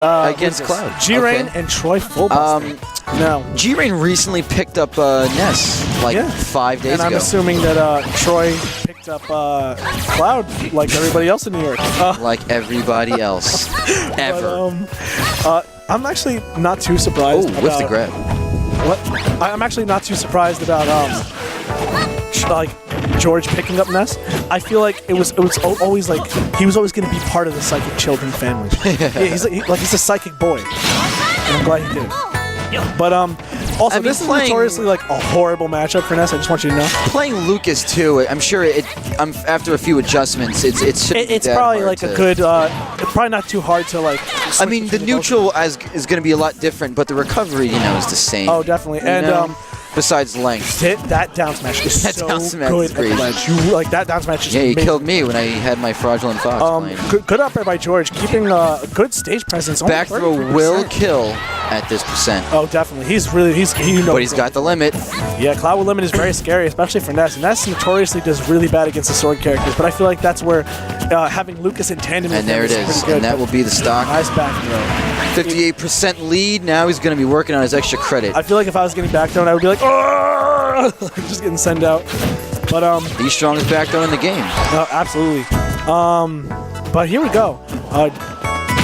against Cloud. G-Rain and Troyfullbuster. No. G-Rain recently picked up Ness like 5 days ago. And I'm assuming that Troy picked up Cloud like everybody else in New York. Like everybody else. Ever. But, I'm actually not too surprised. Oh, whiff the grab. What? I'm actually not too surprised about like George picking up Ness. I feel like it was always like he was always going to be part of the Psychic Children family. He's a psychic boy, and I'm glad he did. But also this is notoriously like a horrible matchup for Ness. I just want you to know. Playing Lucas too, I'm sure after a few adjustments, it's probably like a good, probably not too hard to like. I mean, the neutral is going to be a lot different, but the recovery, is the same. Oh, definitely, and besides length. That down smash is that so down smash good is crazy. at the ledge. You like that down smash is he amazing. killed me when I had my Fraudulent Fox. Good up there by George, keeping a good stage presence. Back throw will kill at this percent. Oh, definitely. He But he's got the limit. Yeah, Cloud with limit is very scary, especially for Ness. Ness notoriously does really bad against the sword characters, but I feel like that's where having Lucas in tandem with him there it is, and that will be the stock. Nice back throw. 58% lead. Now he's going to be working on his extra credit. I feel like if I was getting back thrown, I would be like, oh, just getting sent out. But the strongest back throw in the game. Absolutely. But here we go.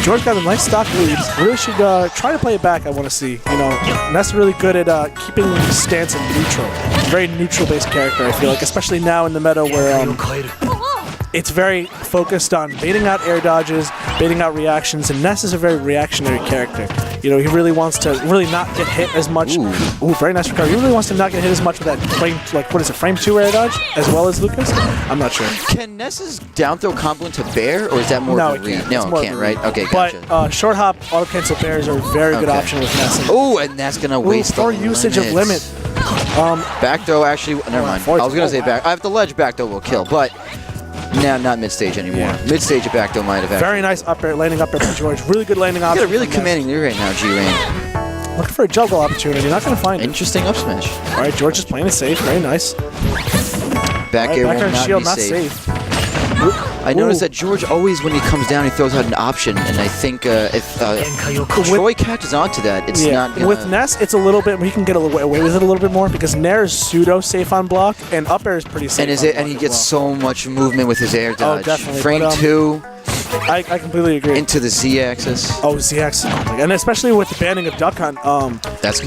George got a nice stock lead. Really should try to play it back, I want to see. Ness really good at keeping his stance in neutral. Very neutral-based character, I feel like, especially now in the meta where it's very focused on baiting out air dodges, baiting out reactions, and Ness is a very reactionary character. He really wants to not get hit as much. Ooh, very nice recovery. He really wants to not get hit as much with that frame 2 air dodge, as well as Lucas? I'm not sure. Can Ness's down throw combo into Bair, or is that more of a read? No, it can't, right? Okay, gotcha. But short hop auto cancel Bairs are a very good option with Ness. Oh, and that's going to waste more usage of limit. Back throw actually, never mind. I was going to say back. I have the ledge back throw will kill, but now not mid-stage anymore. Yeah. Mid-stage back throw might have actually. Very nice up air, landing up air from George. Really good landing option. You got a really commanding lead right now, G-Rain. Looking for a juggle opportunity. Not going to find it. Interesting up smash. All right, George is playing it safe. Very nice. Back air will not shield, be not safe. I noticed that George always, when he comes down, he throws out an option, and I think if Troy catches on to that, it's not gonna... With Ness, it's a little bit, he can get away with it a little bit more, because Nair is pseudo-safe on block, and up air is pretty safe and he gets so much movement with his air dodge. Oh, definitely. Frame 2... I completely agree. Into the Z-axis. Oh, Z-axis. And especially with the banning of Duck Hunt, Ness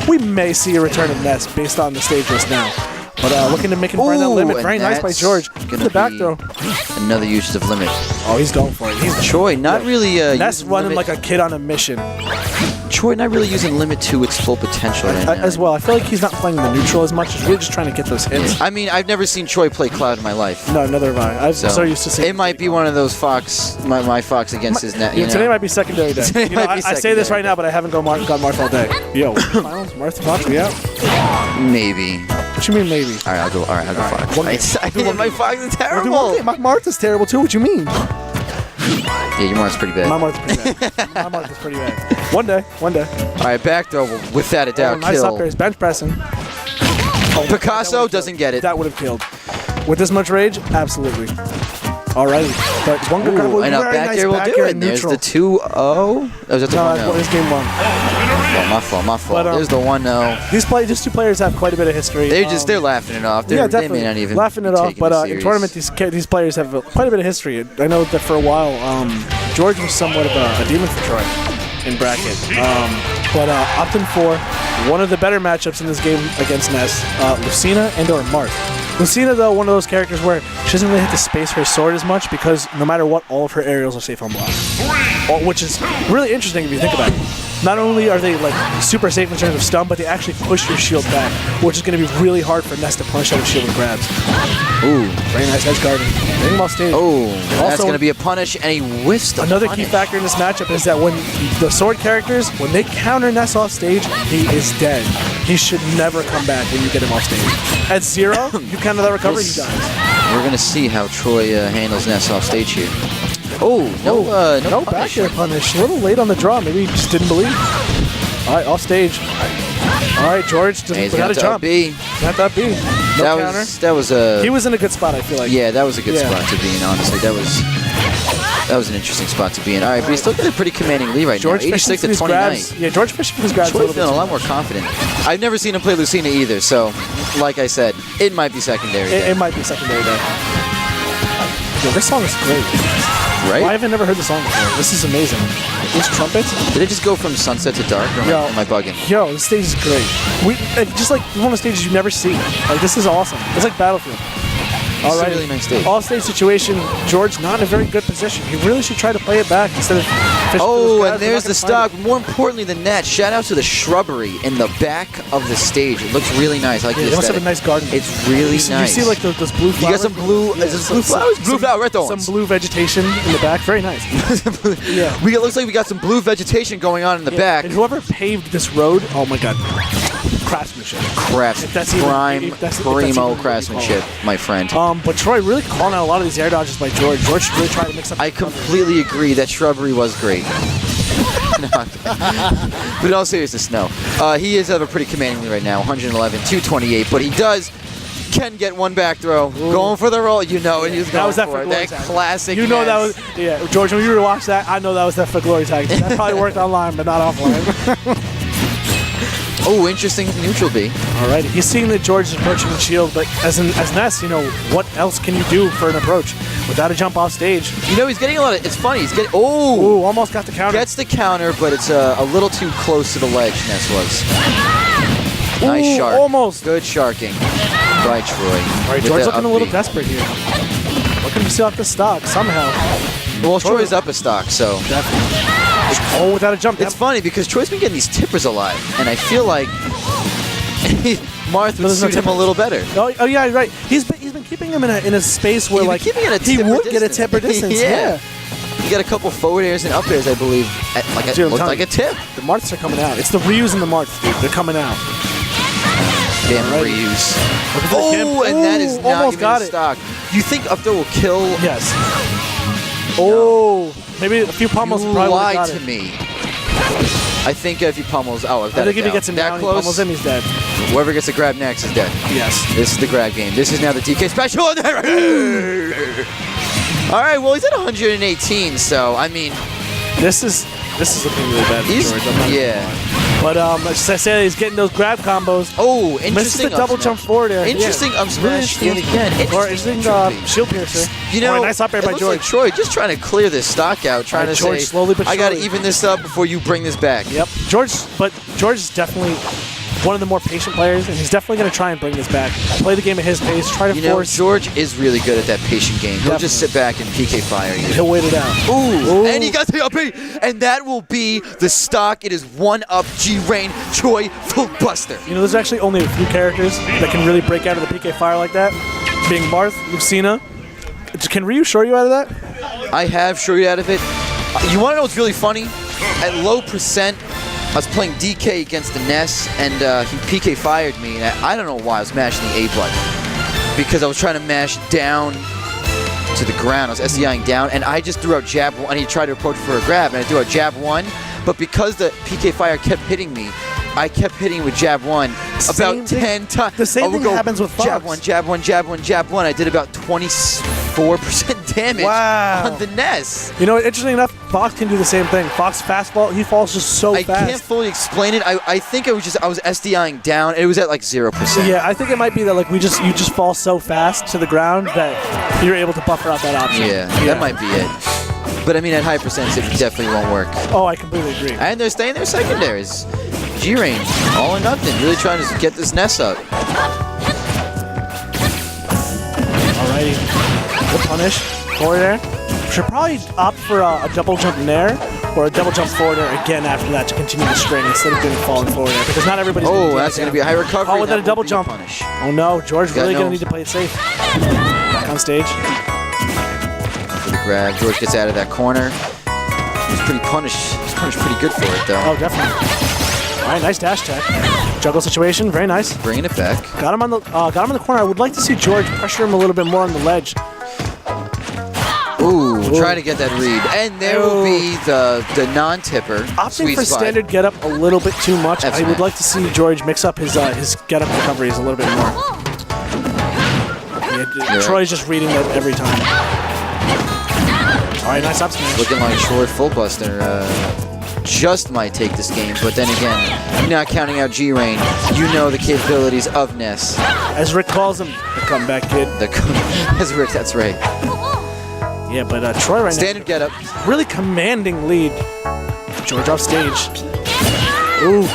we may see a return of Ness based on the stage list now. But looking to make him burn that limit. Very nice by George. Get the back throw. Another usage of limit. Oh, he's going for it. He's Troy not really Ness running like a kid on a mission. Troy not really using limit to its full potential right now. As well. I feel like he's not playing the neutral as much. He's really just trying to get those hits. I mean, I've never seen Troy play Cloud in my life. No, neither have I. I'm so used to seeing it. Might be one of those my Fox against his net. Today might be secondary day. I say this right now, but I haven't gone Marth all day. Yo, Marth Fox, we out? Maybe. What you mean maybe? All right, I'll go Fox. My Fox is terrible. My Marth is terrible too. What you mean? Yeah, your Marth's pretty bad. My Marth's pretty bad. My Marth is pretty bad. One day. All right, back throw will, without a doubt, nice kill. Up there. He's bench pressing. Picasso doesn't get it. That would have killed. With this much rage, absolutely. Alrighty. But one good grab. And up back there will do it. There's the 2-0. Oh, that's the 1-0. It's game 1. My fault. There's the 1-0. These two players have quite a bit of history. They're laughing it off. Definitely. They may not even laughing it off. But in tournament, these players have quite a bit of history. I know that for a while, George was somewhat of a demon for Troy in bracket. But opting for one of the better matchups in this game against Ness, Lucina and/or Marth. Lucina, though, one of those characters where she doesn't really hit the space for her sword as much because no matter what, all of her aerials are safe on block. Which is really interesting if you think about it. Not only are they super safe in terms of stun, but they actually push your shield back, which is going to be really hard for Ness to punish out of shield with grabs. Ooh. Very nice edge guarding. Getting him off stage. Oh, that's going to be a punish, and he whiffs the Another key factor in this matchup is that when the sword characters, when they counter Ness off stage, he is dead. He should never come back when you get him off stage. At 0, you counter that recovery, he dies. We're going to see how Troy handles Ness off stage here. Oh, no back air punish. A little late on the draw. Maybe he just didn't believe. All right, off stage. All right, George just without a jump. Not that B. No counter. That was a... He was in a good spot, I feel like. Yeah, that was a good spot to be in, honestly. That was... That was an interesting spot to be in. All right, but he's still got a pretty commanding lead right George now, 86 to 29. Grabs. Yeah, George fishing his grabs a Troy's little bit. feeling a lot more confident. I've never seen him play Lucina either, so like I said, it might be secondary. It might be secondary day. Yo, this song is great. Right? I haven't never heard the song before. This is amazing. These trumpets. Did it just go from sunset to dark, or am I bugging? Yo, this stage is great. Just like one of the stages you never see. Like, this is awesome. It's like Battlefield. It's a really nice stage. All stage situation, George not in a very good position. He really should try to play it back instead of fishing. Oh, and there's the stock. More importantly than that, shout out to the shrubbery in the back of the stage. It looks really nice. I like They must have a nice garden. It's really nice. You see like those blue flowers? You got some blue. Is this blue flowers? Blue flower, red thorns. Some blue vegetation in the back. Very nice. Yeah. It looks like we got some blue vegetation going on in the back. And whoever paved this road, oh my God. Craftsmanship. Primo craftsmanship, my friend. But Troy really calling out a lot of these air dodges by George. George should really try to mix up. I completely agree. That shrubbery was great. But in all seriousness, no. He is have a pretty commanding lead right now, 111, 228. But he can get one back throw. Ooh. Going for the roll. You know it. He's going that for for it. That classic. You know Ness. that was. Yeah, George, when you rewatch that, I know that was that for glory tag. That probably worked online, but not offline. Oh, interesting neutral B. Alrighty, he's seeing that George is approaching the shield, but as Ness, you know, what else can you do for an approach without a jump off stage? You know, he's getting a lot of. It's funny. He's getting. Ooh, almost got the counter. Gets the counter, but it's a little too close to the ledge. Ness was. Nice shark. Almost. Good sharking by Troy. All right, George's looking a little desperate here. Looking to see off the stock somehow. Well, Troy's up a stock, so. Definitely. Oh, without a jump. It's funny because Troy's been getting these tippers alive, and I feel like Marth would suit him a little better. Oh yeah, right. He's been keeping him in a space where like he would get a tipper distance. Yeah. You got a couple forward airs and up airs, I believe, looked like a tip. The Marths are coming out. It's the Ryus and the Marths, dude. They're coming out. Damn Ryus. Oh, and that is not even a stock. You think up there will kill? Yes. Oh, maybe a few pummels probably lied got to it. me. I think if he pummels, if I think if he gets him down, close, pummels him, he's dead. Whoever gets the grab next is dead. Yes. This is the grab game. This is now the DK special. All right, well, he's at 118, so, I mean. This is looking really bad for George. Yeah. But as I said, he's getting those grab combos. Oh, interesting. Misses the double jump forward there. Interesting up smash yet again. Interesting shield piercer. You know, nice up air by George. Like Troy just trying to clear this stock out, trying to George say, slowly but I got to surely. even this up before you bring this back. Yep. George is definitely one of the more patient players, and he's definitely going to try and bring this back. Play the game at his pace, try to force. George is really good at that patient game. He'll just sit back and PK fire you. He'll wait it out. Ooh. And he got the up B, and that will be the stock. It is 1-up G-Rain Troyfullbuster. You know, there's actually only a few characters that can really break out of the PK fire like that, being Marth, Lucina. Can Ryu shore you out of that? I have shored you out of it. You want to know what's really funny? At low percent, I was playing DK against the Ness, and he PK fired me, and I don't know why I was mashing the A button. Because I was trying to mash down to the ground. I was SDIing down, and I just threw out jab one, and he tried to approach for a grab, and I threw out jab one, but because the PK fire kept hitting me, I kept hitting with jab one about 10 times. The same thing happens with Fox. Jab one, jab one, jab one, jab one. I did about 24% damage on the Ness. You know, interesting enough, Fox can do the same thing. Fox fastball, he falls just so fast. I can't fully explain it. I think I was SDIing down. It was at like 0%. Yeah, I think it might be that like you just fall so fast to the ground that you're able to buffer out that option. Yeah, that might be it. But I mean, at high percentage, it definitely won't work. Oh, I completely agree. And they're staying their secondaries. G-Rain, all or nothing, really trying to get this Ness up. Alrighty, good punish. Forward air. Should probably opt for a double jump nair or a double jump forward air again after that to continue the string instead of doing falling forward air because not everybody's going to that's going to be a high recovery. Oh, without a double jump. Oh no, George really going to need to play it safe. Back on stage. For the grab, George gets out of that corner. He's pretty punished. He's punished pretty good for it though. Oh, definitely. All right, nice dash tech. Juggle situation, very nice. Bringing it back. Got him in the corner. I would like to see George pressure him a little bit more on the ledge. Ooh, trying to get that read. And there will be the non-tipper. Opting for standard get-up a little bit too much. I would like to see George mix up his get-up recoveries a little bit more. Yeah, Troy's just reading that every time. right, nice up smash. Looking like Troyfullbuster just might take this game, but then again, you're not counting out G-Rain. You know the capabilities of Ness. As Rick calls him, the comeback kid. As Rick, that's right. Yeah, but Troy right Standard now, getup. really commanding lead. George off stage. Ooh,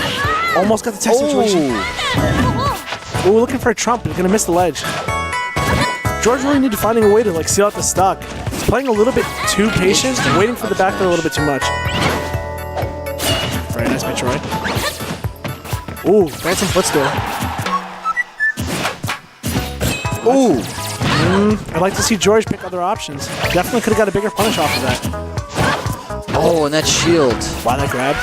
almost got the tech situation. Ooh, looking for a trump. He's gonna miss the ledge. George really need to finding a way to like seal out the stock. He's playing a little bit too patient, waiting for the back throw a little bit too much. Very nice by Troy. Ooh, phantom footstool. Ooh. I'd like to see George pick other options. Definitely could have got a bigger punish off of that. Oh, and that shield. Wow, that grab.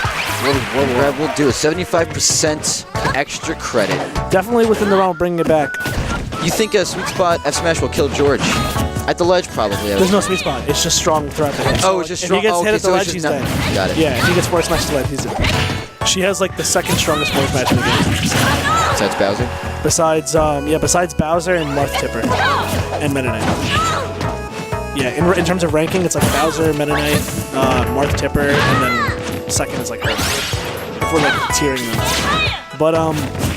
What grab will do? 75% extra credit. Definitely within the realm of bringing it back. You think a sweet spot F smash will kill George? At the ledge, probably. There's no sweet spot. It's just strong throughout the hit. Oh, it's just strong. If he gets hit at the so ledge, he's dead. Got it. Yeah, if he gets forward smash to the ledge, he's dead. She has like the second strongest forward smash in the game. Besides Bowser? Besides Bowser and Marth Tipper and Meta Knight. Yeah, in terms of ranking, it's like Bowser, Meta Knight, Marth Tipper, and then second is like her. If we're like tiering them. But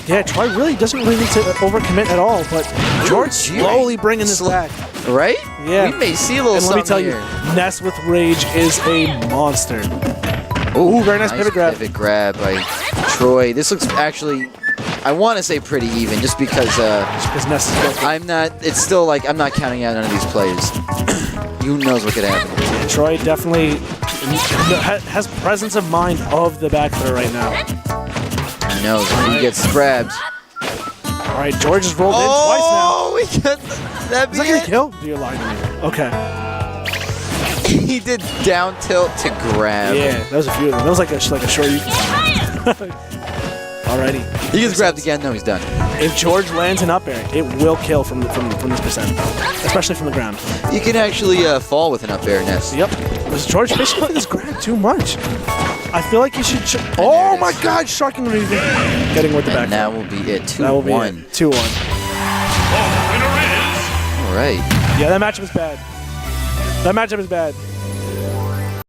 yeah, Troy really doesn't really need to overcommit at all. But George slowly bringing this back. Right? Yeah. We may see a little And let me something tell here. you, Ness with Rage is a monster. Ooh, very nice pivot grab. Pivot grab by Troy. This looks actually, I want to say pretty even, just because Ness is good. I'm not. It's still like I'm not counting out none of these plays. Who knows what could happen? Troy definitely has presence of mind of the back throw right now. He knows if he gets grabbed. All right, George has rolled in twice now. Oh, we got that. Is that gonna kill? You're lying to me. Okay. He did down tilt to grab. Yeah, that was a few of them. That was like a short. Alrighty. He gets grabbed again. No, he's done. If George lands an up air, it will kill from this percent, especially from the ground. You can actually fall with an up air, Ness. Yep. Was George fishing with his grab too much? I feel like he should. Oh my God! Shocking when he's getting with the back. And that will be it. 2-1. That will be it. 2-1. All right. Yeah, that matchup is bad. That matchup is bad.